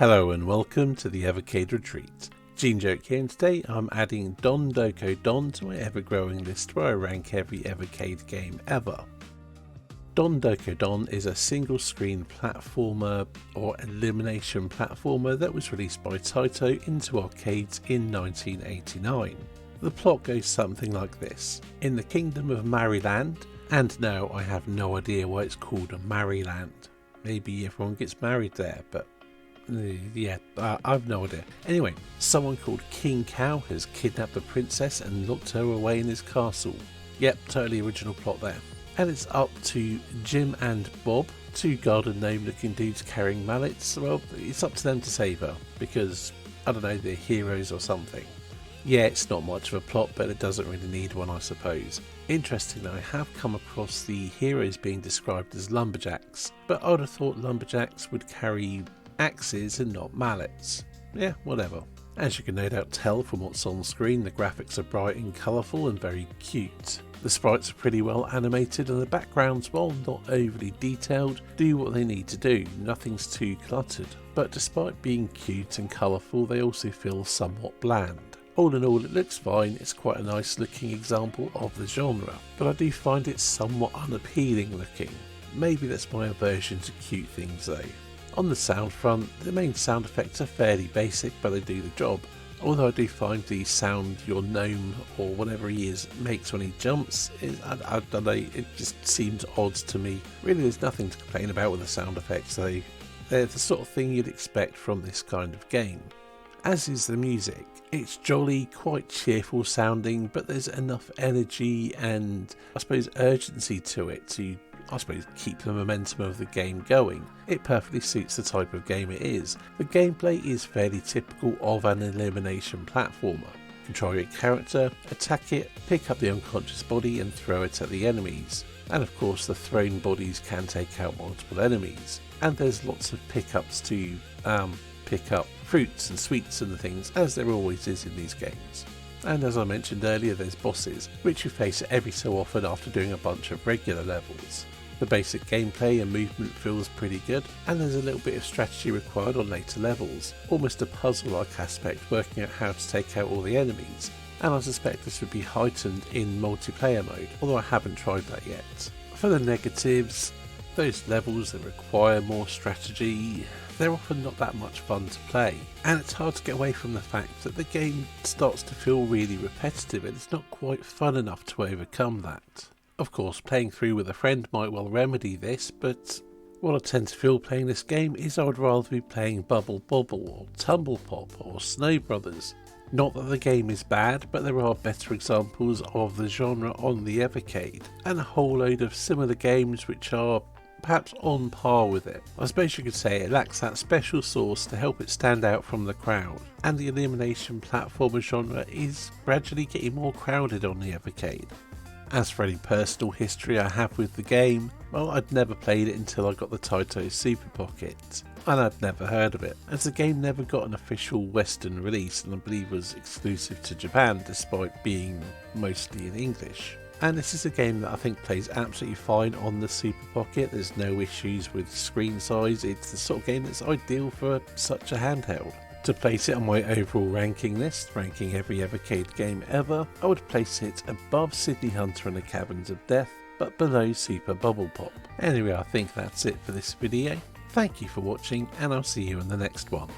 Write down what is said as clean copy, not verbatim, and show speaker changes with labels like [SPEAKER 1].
[SPEAKER 1] Hello and welcome to the Evercade Retreat. Gene Joke here, and today I'm adding Don Doko Don to my ever growing list where I rank every Evercade game ever. Don Doko Don is a single screen platformer or elimination platformer that was released by Taito into arcades in 1989. The plot goes something like this. In the kingdom of Maryland, and now I have no idea why it's called Maryland. Maybe everyone gets married there, but I've no idea. Anyway, someone called King Cow has kidnapped the princess and locked her away in his castle. Yep, totally original plot there. And it's up to Jim and Bob, two garden gnome looking dudes carrying mallets. Well, it's up to them to save her, because, I don't know, they're heroes or something. Yeah, it's not much of a plot, but it doesn't really need one, I suppose. Interestingly, I have come across the heroes being described as lumberjacks, but I would have thought lumberjacks would carry axes and not mallets. Yeah, whatever. As you can no doubt tell from what's on screen, the graphics are bright and colourful and very cute. The sprites are pretty well animated and the backgrounds, while not overly detailed, do what they need to do. Nothing's too cluttered. But despite being cute and colourful, they also feel somewhat bland. All in all, it looks fine. It's quite a nice looking example of the genre, but I do find it somewhat unappealing looking. Maybe that's my aversion to cute things though. On the sound front, the main sound effects are fairly basic, but they do the job. Although I do find the sound your gnome, or whatever he is, makes when he jumps, I don't know, it just seems odd to me. Really, there's nothing to complain about with the sound effects though. They're the sort of thing you'd expect from this kind of game. As is the music. It's jolly, quite cheerful sounding, but there's enough energy and, I suppose, urgency to it to, I suppose, keep the momentum of the game going. It perfectly suits the type of game it is. The gameplay is fairly typical of an elimination platformer. Control your character, attack it, pick up the unconscious body and throw it at the enemies. And of course the thrown bodies can take out multiple enemies. And there's lots of pickups to pick up fruits and sweets and things, as there always is in these games. And as I mentioned earlier, there's bosses, which you face every so often after doing a bunch of regular levels. The basic gameplay and movement feels pretty good, and there's a little bit of strategy required on later levels, almost a puzzle-like aspect working out how to take out all the enemies, and I suspect this would be heightened in multiplayer mode, although I haven't tried that yet. For the negatives, those levels that require more strategy, they're often not that much fun to play, and it's hard to get away from the fact that the game starts to feel really repetitive and it's not quite fun enough to overcome that. Of course, playing through with a friend might well remedy this, but what I tend to feel playing this game is I would rather be playing Bobble or Tumble Pop or Snow Brothers. Not that the game is bad, but there are better examples of the genre on the Evercade, and a whole load of similar games which are perhaps on par with it. I suppose you could say it lacks that special sauce to help it stand out from the crowd, and the elimination platformer genre is gradually getting more crowded on the Evercade. As for any personal history I have with the game, well, I'd never played it until I got the Taito Super Pocket, and I'd never heard of it, as the game never got an official Western release and I believe was exclusive to Japan despite being mostly in English. And this is a game that I think plays absolutely fine on the Super Pocket. There's no issues with screen size. It's the sort of game that's ideal for such a handheld. To place it on my overall ranking list, ranking every Evercade game ever, I would place it above Sydney Hunter and the Caverns of Death, but below Super Bubble Pop. Anyway, I think that's it for this video. Thank you for watching, and I'll see you in the next one.